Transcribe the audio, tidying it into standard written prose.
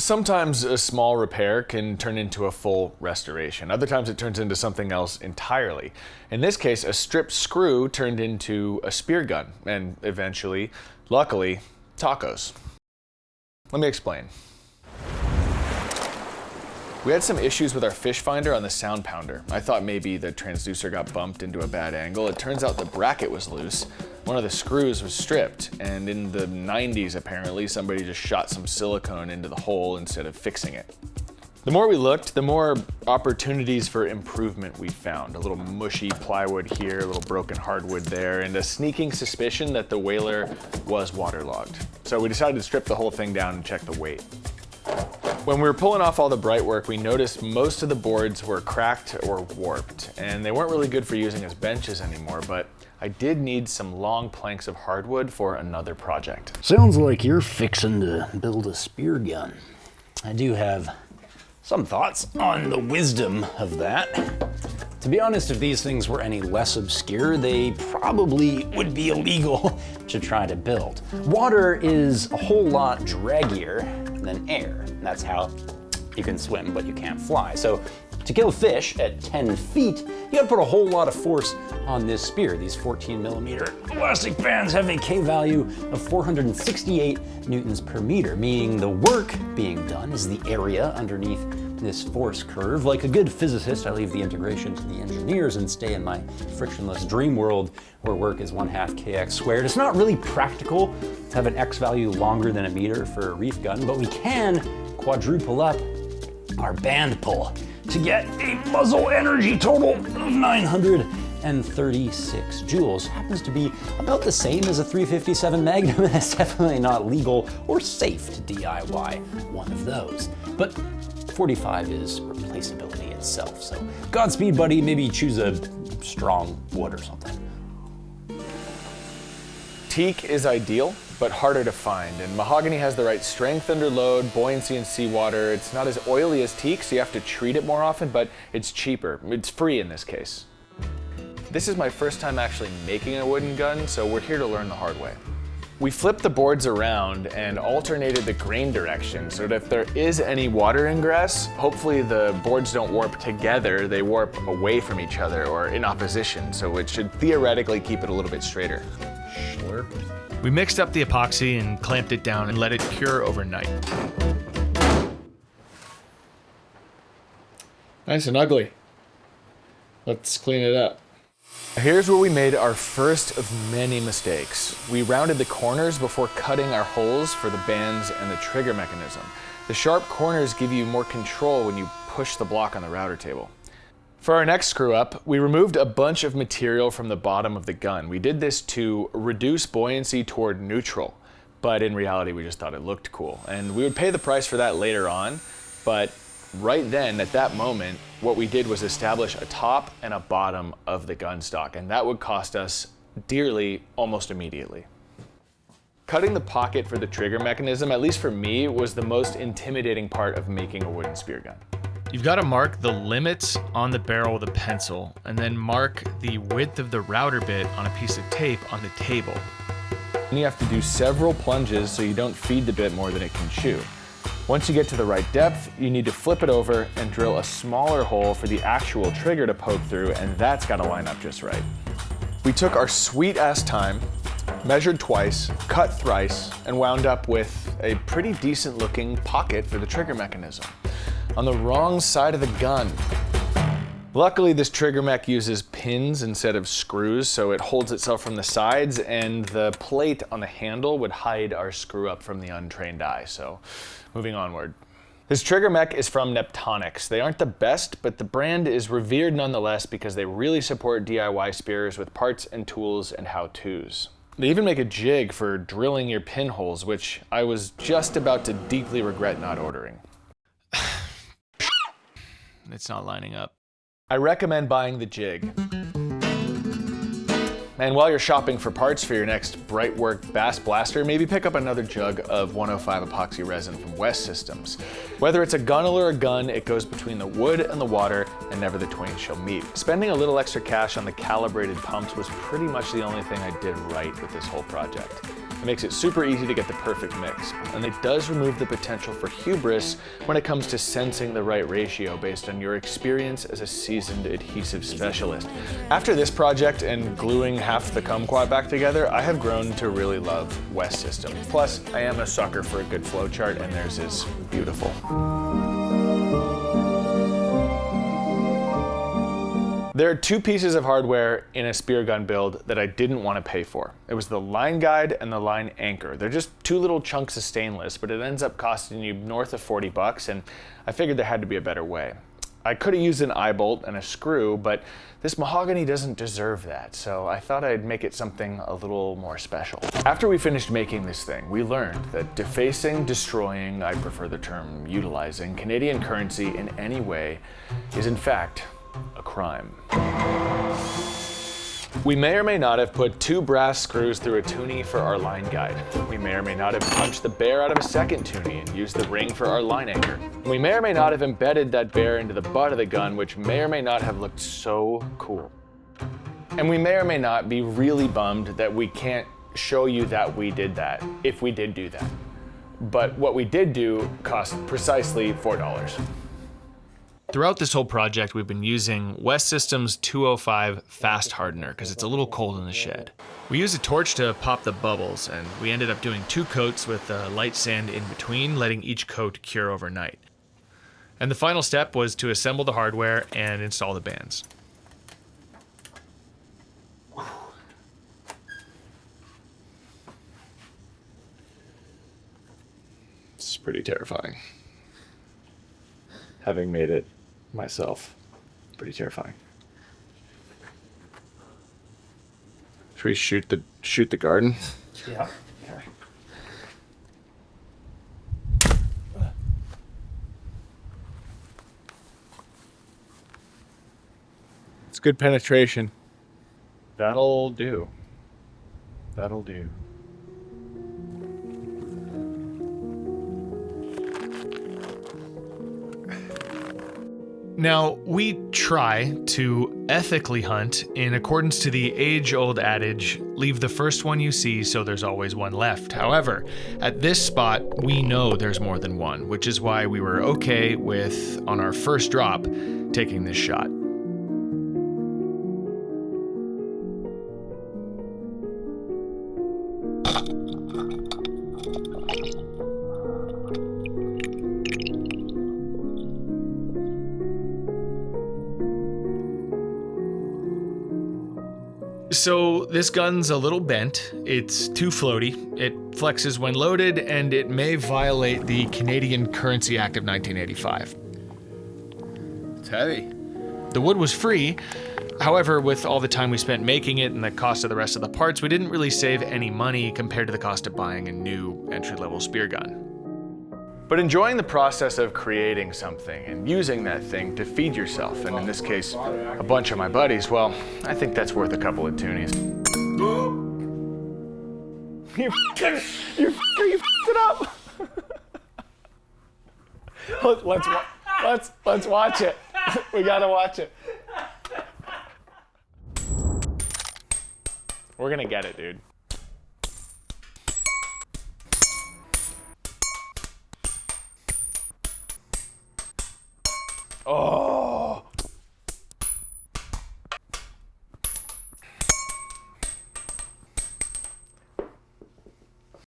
Sometimes a small repair can turn into a full restoration. Other times it turns into something else entirely. In this case, a stripped screw turned into a spear gun, and eventually, luckily, tacos. Let me explain. We had some issues with our fish finder on the sound pounder. I thought maybe the transducer got bumped into a bad angle. It turns out the bracket was loose. One of the screws was stripped, and in the 90s apparently, somebody just shot some silicone into the hole instead of fixing it. The more we looked, the more opportunities for improvement we found. A little mushy plywood here, a little broken hardwood there, and a sneaking suspicion that the whaler was waterlogged. So we decided to strip the whole thing down and check the weight. When we were pulling off all the bright work, we noticed most of the boards were cracked or warped, and they weren't really good for using as benches anymore, but I did need some long planks of hardwood for another project. Sounds like you're fixing to build a spear gun. I do have some thoughts on the wisdom of that. To be honest, if these things were any less obscure, they probably would be illegal to try to build. Water is a whole lot draggier than air. That's how you can swim, but you can't fly. So to kill fish at 10 feet, you gotta put a whole lot of force on this spear. These 14mm elastic bands have a K value of 468 newtons per meter, meaning the work being done is the area underneath this force curve. Like a good physicist, I leave the integration to the engineers and stay in my frictionless dream world where work is 1/2 kx squared. It's not really practical to have an X value longer than a meter for a reef gun, but we can quadruple up our band pull to get a muzzle energy total of 936 joules. Happens to be about the same as a 357 Magnum, and it's definitely not legal or safe to DIY one of those. But 45 is replaceability itself, so Godspeed, buddy. Maybe choose a strong wood or something. Teak is ideal, but harder to find, and mahogany has the right strength under load, buoyancy in seawater. It's not as oily as teak, so you have to treat it more often, but it's cheaper. It's free in this case. This is my first time actually making a wooden gun, so we're here to learn the hard way. We flipped the boards around and alternated the grain direction so that if there is any water ingress, hopefully the boards don't warp together, they warp away from each other or in opposition, so it should theoretically keep it a little bit straighter. Slurp. We mixed up the epoxy and clamped it down and let it cure overnight. Nice and ugly. Let's clean it up. Here's where we made our first of many mistakes. We rounded the corners before cutting our holes for the bands and the trigger mechanism. The sharp corners give you more control when you push the block on the router table. For our next screw up, we removed a bunch of material from the bottom of the gun. We did this to reduce buoyancy toward neutral, but in reality we just thought it looked cool. And we would pay the price for that later on, but right then, at that moment, what we did was establish a top and a bottom of the gun stock, and that would cost us dearly almost immediately. Cutting the pocket for the trigger mechanism, at least for me, was the most intimidating part of making a wooden spear gun. You've got to mark the limits on the barrel with a pencil, and then mark the width of the router bit on a piece of tape on the table. And you have to do several plunges so you don't feed the bit more than it can chew. Once you get to the right depth, you need to flip it over and drill a smaller hole for the actual trigger to poke through, and that's got to line up just right. We took our sweet ass time, measured twice, cut thrice, and wound up with a pretty decent looking pocket for the trigger mechanism on the wrong side of the gun. Luckily, this trigger mech uses pins instead of screws, so it holds itself from the sides, and the plate on the handle would hide our screw up from the untrained eye, so moving onward. This trigger mech is from Neptonics. They aren't the best, but the brand is revered nonetheless because they really support DIY spears with parts and tools and how-tos. They even make a jig for drilling your pinholes, which I was just about to deeply regret not ordering. It's not lining up. I recommend buying the jig. And while you're shopping for parts for your next Brightwork Bass Blaster, maybe pick up another jug of 105 epoxy resin from West Systems. Whether it's a gunnel or a gun, it goes between the wood and the water, and never the twain shall meet. Spending a little extra cash on the calibrated pumps was pretty much the only thing I did right with this whole project. It makes it super easy to get the perfect mix, and it does remove the potential for hubris when it comes to sensing the right ratio based on your experience as a seasoned adhesive specialist. After this project and gluing half the kumquat back together, I have grown to really love West Systems. Plus, I am a sucker for a good flowchart, and theirs is beautiful. There are two pieces of hardware in a Speargun build that I didn't want to pay for. It was the line guide and the line anchor. They're just two little chunks of stainless, but it ends up costing you north of 40 bucks, and I figured there had to be a better way. I could have used an eye bolt and a screw, but this mahogany doesn't deserve that, so I thought I'd make it something a little more special. After we finished making this thing, we learned that defacing, destroying, I prefer the term utilizing, Canadian currency in any way is in fact a crime. We may or may not have put 2 brass screws through a toonie for our line guide. We may or may not have punched the bear out of a second toonie and used the ring for our line anchor. We may or may not have embedded that bear into the butt of the gun, which may or may not have looked so cool. And we may or may not be really bummed that we can't show you that we did that, if we did do that. But what we did do cost precisely $4. Throughout this whole project, we've been using West Systems 205 fast hardener because it's a little cold in the shed. We used a torch to pop the bubbles, and we ended up doing 2 coats with light sand in between, letting each coat cure overnight. And the final step was to assemble the hardware and install the bands. It's pretty terrifying. Having made it myself, pretty terrifying. Should we shoot the garden? Yeah. It's good penetration. That'll do. That'll do. Now, we try to ethically hunt in accordance to the age-old adage, leave the first one you see so there's always one left. However, at this spot, we know there's more than one, which is why we were okay with, on our first drop, taking this shot. So this gun's a little bent, it's too floaty, it flexes when loaded, and it may violate the Canadian Currency Act of 1985. It's heavy. The wood was free, however, with all the time we spent making it and the cost of the rest of the parts, we didn't really save any money compared to the cost of buying a new entry-level spear gun. But enjoying the process of creating something and using that thing to feed yourself, and in this case, a bunch of my buddies, well, I think that's worth a couple of toonies. You f***ed it up! Let's watch it. We gotta watch it. We're gonna get it, dude. Oh.